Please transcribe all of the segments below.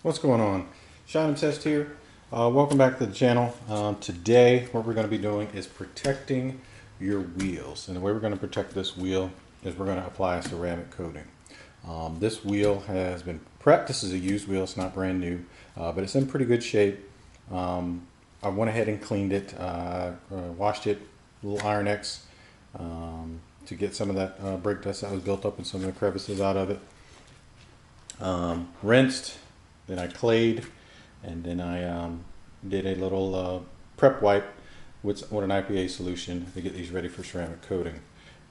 What's going on? Shine Test here. Welcome back to the channel. Today what we're going to be doing is protecting your wheels. And the way we're going to protect this wheel is we're going to apply a ceramic coating. This wheel has been prepped. This is a used wheel. It's not brand new, but it's in pretty good shape. I went ahead and cleaned it, washed it, little Iron X, to get some of that brake dust that was built up in some of the crevices out of it. Rinsed. Then I clayed, and then I did a little prep wipe with an IPA solution to get these ready for ceramic coating.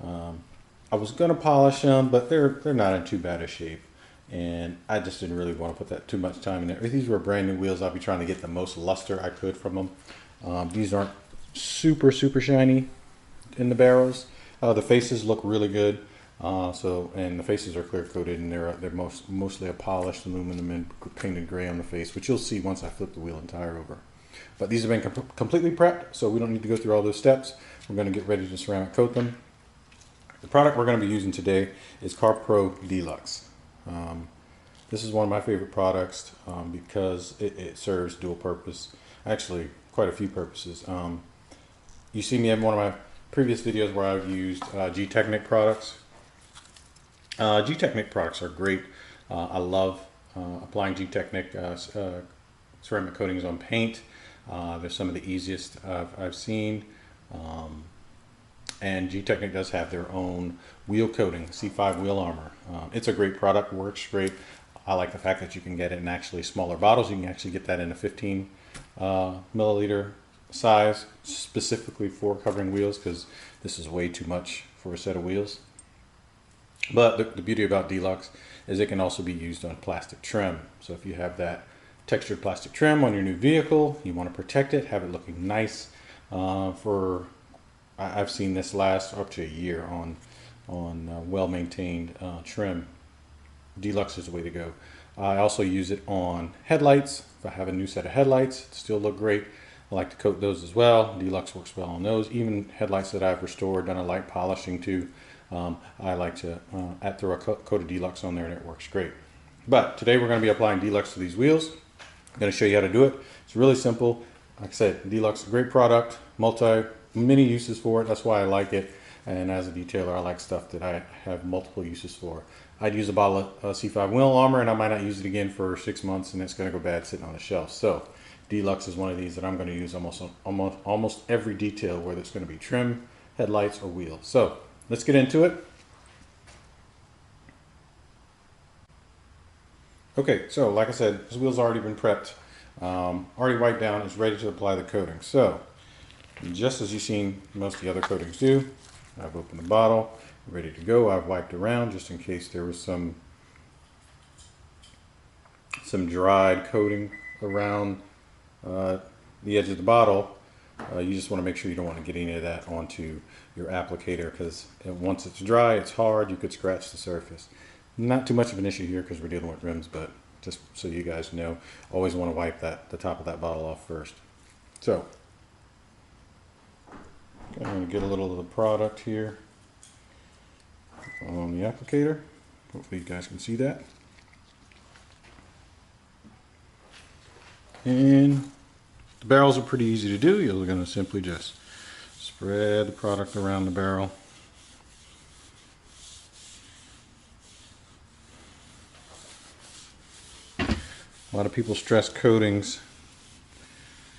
I was going to polish them, but they're not in too bad a shape, and I just didn't really want to put that too much time in there. If these were brand new wheels, I'd be trying to get the most luster I could from them. These aren't super shiny in the barrels. The faces look really good. And the faces are clear coated, and they're mostly a polished aluminum and painted gray on the face, which you'll see once I flip the wheel and tire over. But these have been completely prepped, so we don't need to go through all those steps. We're going to get ready to ceramic coat them. The product we're going to be using today is CarPro DLUX. This is one of my favorite products because it serves dual purpose, actually quite a few purposes. You see me in one of my previous videos where I've used G-Technic products. G-Technic products are great. I love applying G-Technic ceramic coatings on paint. They're some of the easiest I've seen. And G-Technic does have their own wheel coating, C5 wheel armor. It's a great product, works great. I like the fact that you can get it in actually smaller bottles. You can actually get that in a 15 milliliter size, specifically for covering wheels, because this is way too much for a set of wheels. But the beauty about DLUX is it can also be used on plastic trim. So if you have that textured plastic trim on your new vehicle, you want to protect it, have it looking nice. I've seen this last up to a year on well-maintained trim. DLUX is the way to go. I also use it on headlights. If I have a new set of headlights, still look great. I like to coat those as well. DLUX works well on those. Even headlights that I've restored, done a light polishing to. I like to throw a coat of DLUX on there, and it works great. But today we're going to be applying DLUX to these wheels. I'm going to show you how to do it. It's really simple. Like I said, DLUX is a great product, many uses for it. That's why I like it. And as a detailer, I like stuff that I have multiple uses for. I'd use a bottle of C5 wheel armor, and I might not use it again for 6 months, and it's going to go bad sitting on the shelf. So DLUX is one of these that I'm going to use almost every detail, whether it's going to be trim, headlights, or wheels. So let's get into it. Okay, so like I said, this wheel's already been prepped, already wiped down. It's ready to apply the coating. So just as you've seen most of the other coatings do, I've opened the bottle, ready to go. I've wiped around just in case there was some dried coating around the edge of the bottle. You just want to make sure you don't want to get any of that onto your applicator, because once it's dry, it's hard. You could scratch the surface. Not too much of an issue here because we're dealing with rims, but just so you guys know, always want to wipe the top of that bottle off first. So I'm going to get a little of the product here on the applicator. Hopefully you guys can see that. And the barrels are pretty easy to do. You're going to simply just spread the product around the barrel. A lot of people stress coatings,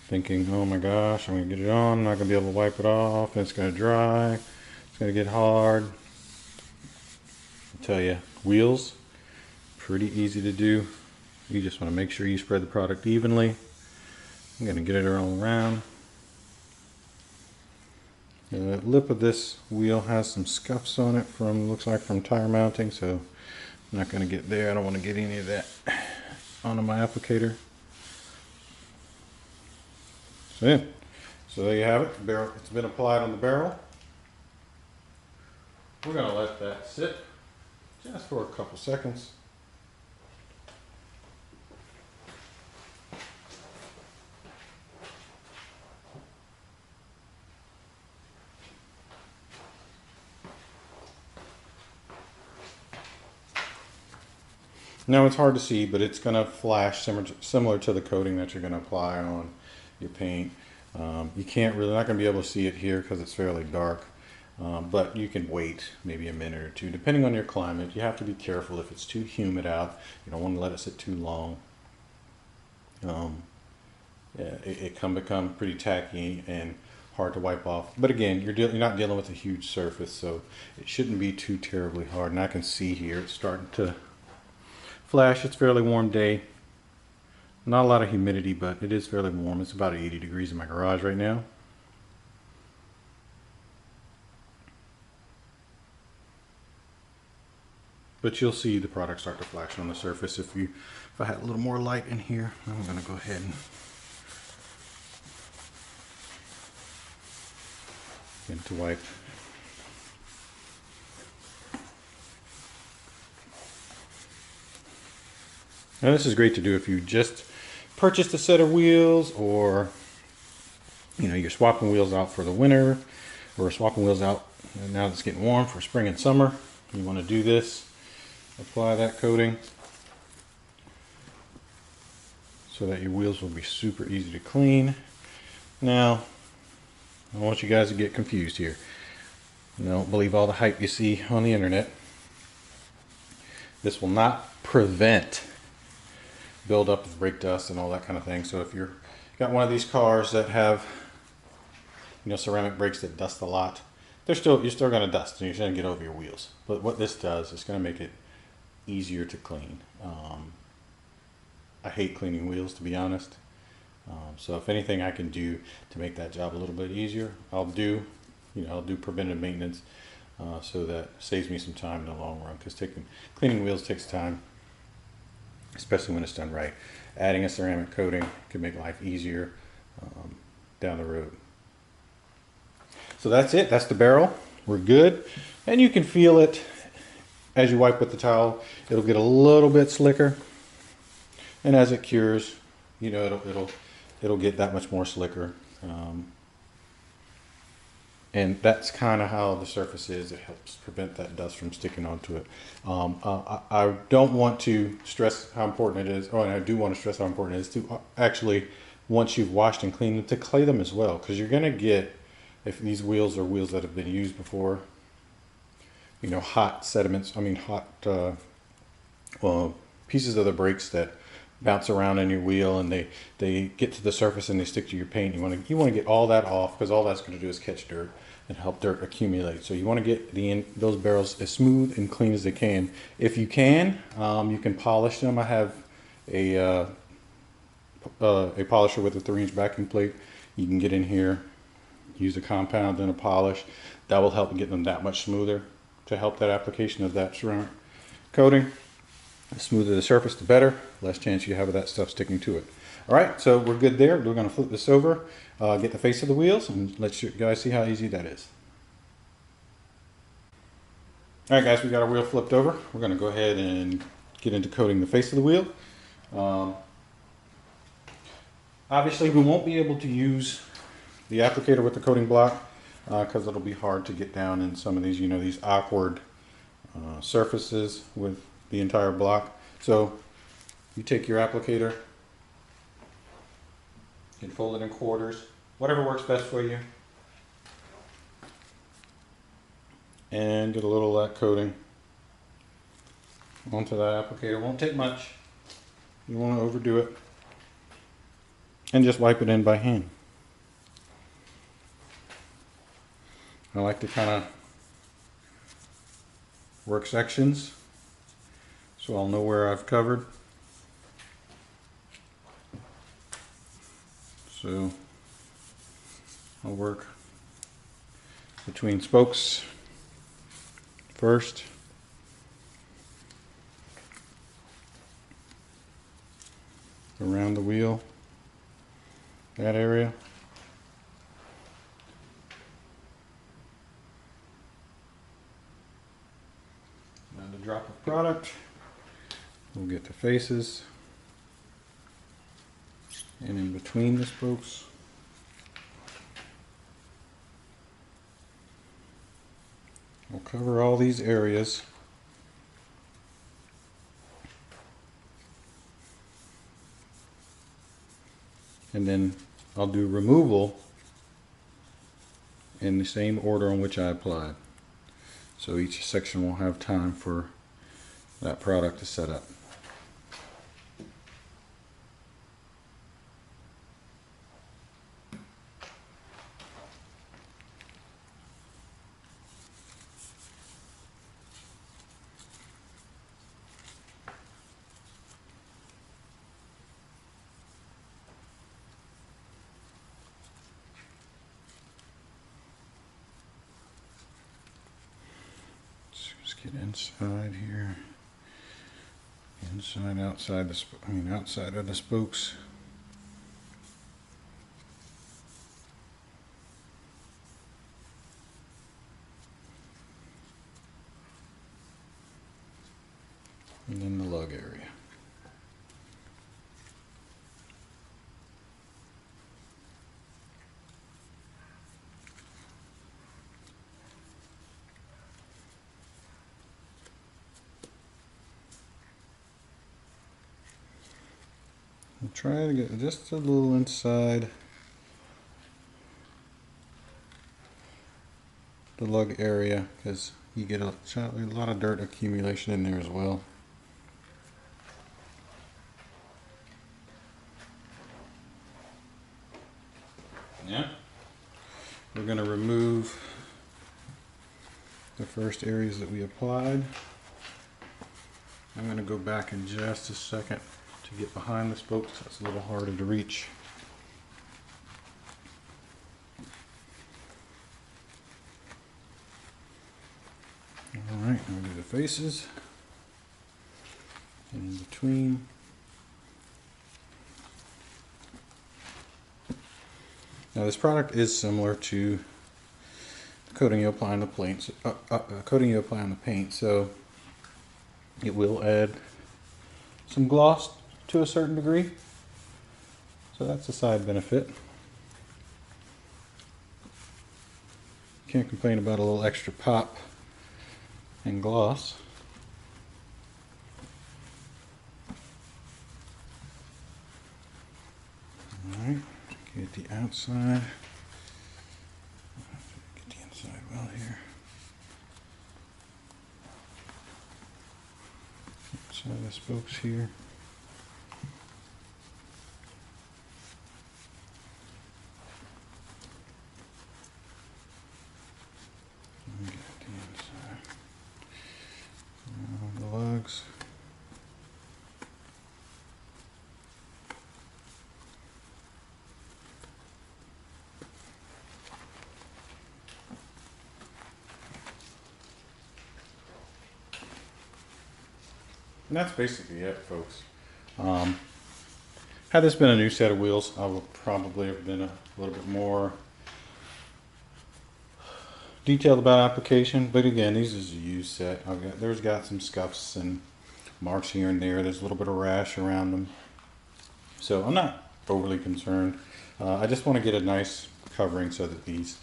thinking, oh my gosh, I'm going to get it on, I'm not going to be able to wipe it off, and it's going to dry, it's going to get hard. I'll tell you, wheels, pretty easy to do. You just want to make sure you spread the product evenly. I'm going to get it all around. The lip of this wheel has some scuffs on it looks like from tire mounting, so I'm not going to get there. I don't want to get any of that onto my applicator. So there you have it. It's been applied on the barrel. We're going to let that sit just for a couple seconds. Now it's hard to see, but it's going to flash similar to the coating that you're going to apply on your paint. You can't really, not going to be able to see it here because it's fairly dark, but you can wait maybe a minute or two depending on your climate. You have to be careful if it's too humid out. You don't want to let it sit too long. Yeah, it can become pretty tacky and hard to wipe off. But again, you're not dealing with a huge surface, so it shouldn't be too terribly hard. And I can see here it's starting to flash. It's a fairly warm day. Not a lot of humidity, but it is fairly warm. It's about 80 degrees in my garage right now. But you'll see the product start to flash on the surface if I had a little more light in here. I'm going to go ahead and begin to wipe. Now this is great to do if you just purchased a set of wheels, or you're swapping wheels out for the winter, or swapping wheels out now that it's getting warm for spring and summer. You want to do this, apply that coating so that your wheels will be super easy to clean. Now, I don't want you guys to get confused here. Don't believe all the hype you see on the internet. This will not prevent buildup of brake dust and all that kind of thing. So if you're got one of these cars that have ceramic brakes that dust a lot, you're still going to dust and you're going to get over your wheels. But what this does is going to make it easier to clean. I hate cleaning wheels, to be honest. So if anything I can do to make that job a little bit easier, I'll do. I'll do preventive maintenance, so that saves me some time in the long run. Because cleaning wheels takes time, especially when it's done right. Adding a ceramic coating can make life easier down the road. So that's it. That's the barrel. We're good, and you can feel it as you wipe with the towel. It'll get a little bit slicker, and as it cures, it'll get that much more slicker. And that's kind of how the surface is. It helps prevent that dust from sticking onto it. I don't want to stress how important it is, and I do want to stress how important it is to actually, once you've washed and cleaned them, to clay them as well. Because you're going to get, if these wheels are wheels that have been used before, hot sediments, hot pieces of the brakes that bounce around in your wheel, and they get to the surface and they stick to your paint. You want to get all that off, because all that's going to do is catch dirt and help dirt accumulate. So you want to get those barrels as smooth and clean as they can. If you can polish them. I have a polisher with a 3-inch backing plate. You can get in here, use a compound and a polish. That will help get them that much smoother to help that application of that ceramic coating. The smoother the surface, the better. Less chance you have of that stuff sticking to it. All right, so we're good there. We're going to flip this over, get the face of the wheels, and let you guys see how easy that is. All right, guys, we got our wheel flipped over. We're going to go ahead and get into coating the face of the wheel. Obviously, we won't be able to use the applicator with the coating block because it'll be hard to get down in some of these, these awkward surfaces with the entire block. So you take your applicator, you can fold it in quarters, whatever works best for you, and get a little of that coating onto that applicator. Won't take much. You don't want to overdo it, and just wipe it in by hand. I like to kind of work sections, so I'll know where I've covered. So I'll work between spokes first. Around the wheel, that area. And a drop of product. We'll get the faces, and in between the spokes. We'll cover all these areas. and then I'll do removal in the same order in which I applied. So each section will have time for that product to set up. Just get inside here, inside, outside the outside of the spokes. And then the lug area. I'll try to get just a little inside the lug area, because you get a lot of dirt accumulation in there as well. Yeah. We're going to remove the first areas that we applied. I'm going to go back in just a second to get behind the spokes. That's a little harder to reach. Alright, now we'll do the faces. And in between. Now this product is similar to the coating you apply on the paint. So it will add some gloss to a certain degree. So that's a side benefit. Can't complain about a little extra pop and gloss. Alright, get the outside. Get the inside well here. Outside the spokes here. And get the inside. The lugs. And that's basically it, folks. Had this been a new set of wheels, I would probably have been a little bit more detailed about application. But again, these is a used set. There's got some scuffs and marks here and there. There's a little bit of rash around them. So I'm not overly concerned. I just want to get a nice covering so that these,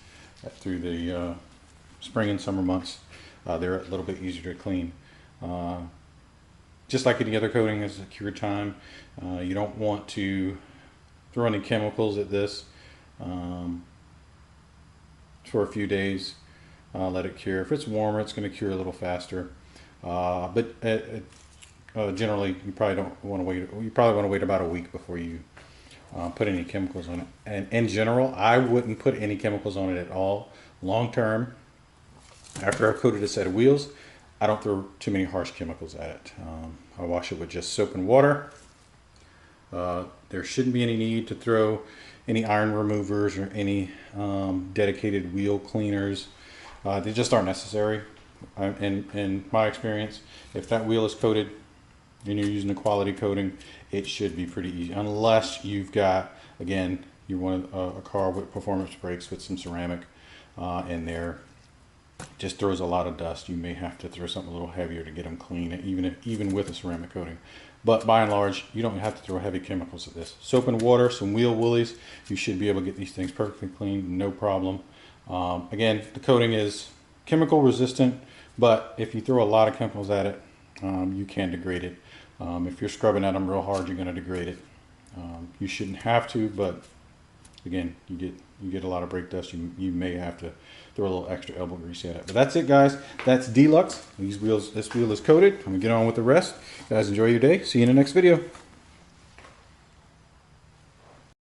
through the spring and summer months, they're a little bit easier to clean. Just like any other coating, has a cure time. You don't want to throw any chemicals at this for a few days. Let it cure. If it's warmer, it's going to cure a little faster. But generally, you probably don't want to wait. You probably want to wait about a week before you put any chemicals on it. And in general, I wouldn't put any chemicals on it at all. Long term, after I've coated a set of wheels, I don't throw too many harsh chemicals at it. I wash it with just soap and water. There shouldn't be any need to throw any iron removers or any dedicated wheel cleaners. They just aren't necessary. In my experience, if that wheel is coated and you're using a quality coating, it should be pretty easy. Unless you've got, again, you want a car with performance brakes with some ceramic in there. Just throws a lot of dust. You may have to throw something a little heavier to get them clean, even with a ceramic coating. But by and large, you don't have to throw heavy chemicals at this. Soap and water, some wheel woolies, you should be able to get these things perfectly clean, no problem. Again, the coating is chemical resistant, but if you throw a lot of chemicals at it, you can degrade it. If you're scrubbing at them real hard, you're going to degrade it. You shouldn't have to, but again, you get a lot of brake dust. You may have to throw a little extra elbow grease at it. But that's it, guys. That's Deluxe. This wheel is coated. I'm gonna get on with the rest. Guys, enjoy your day. See you in the next video.